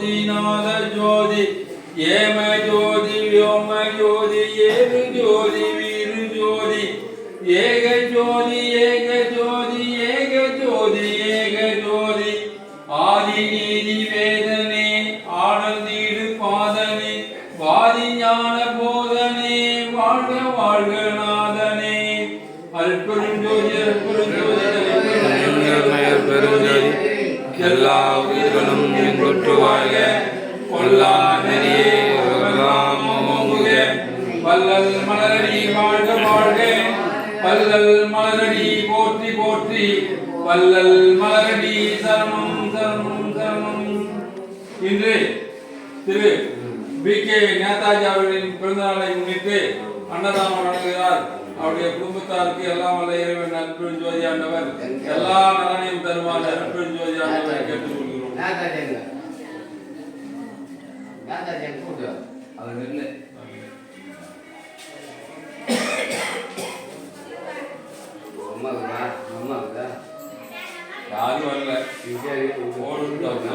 ஜோதி நாத ஜோதி ஏம ஜோதி வியோம ஜோதி ஏது ஜோதி வீரு ஜோதி ஏக ஜோதி ஏக ஜோதி ஏக ஜோதி ஏக ஜோதி ஆதி நீதி வேதனே ஆடல் நீடு பாதனே வாதி ஞான போதனே வாழ்க வாழ்க நாதனே அருட்பெருஞ்சோதி பெருஞ்சோதி எல்லா உயிர்களும் இன்புற்று வாழ்க கொல்லா நெறியே வல்லல் மலரடி வாழ்க வாழ்க வல்லல் மலரடி போற்றி போற்றி வல்லல் மலரடி சரணம் சரணம் சரணம். இன்று திரு பி.கே. நேதாஜி அவர்களின் பிறந்தநாளை முன்னிட்டு அன்னதானம் வழங்குகிறார். அவருடைய குடும்பத்தாருக்கு எல்லாம் வல்ல இறைவன் அருட்பெருஞ்சோதி ஆண்டவர் எல்லா நலனையும் தருவார். அருட்பெருஞ்சோதி ஆண்டவரை கேட்டுக்கொள்கிறோம். யாரும் வரல.